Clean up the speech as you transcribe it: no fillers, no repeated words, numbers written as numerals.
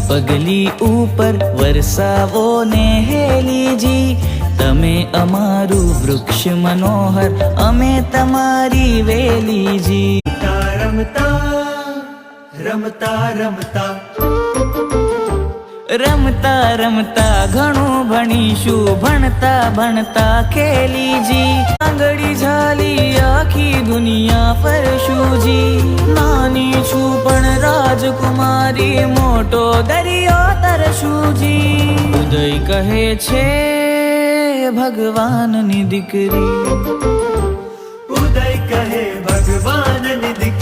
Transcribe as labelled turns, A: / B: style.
A: પગલી ઉપર વરસાવો ને હેલીજી, તમે અમારું વૃક્ષ મનોહર, અમે તમારી વેલીજી.
B: રમતા રમતા રમતા
A: રમતા રમતા ઘણું ભણીશું, ભણતા ભણતા ખેલીજી. આંગળી ઝાલી આખી દુનિયા ફરશુંજી. નાની છું પણ રાજકુમારી, મોટો દરિયો તરશુંજી. ઉદય કહે છે ભગવાનની દીકરી,
B: ઉદય કહે ભગવાનની દીકરી.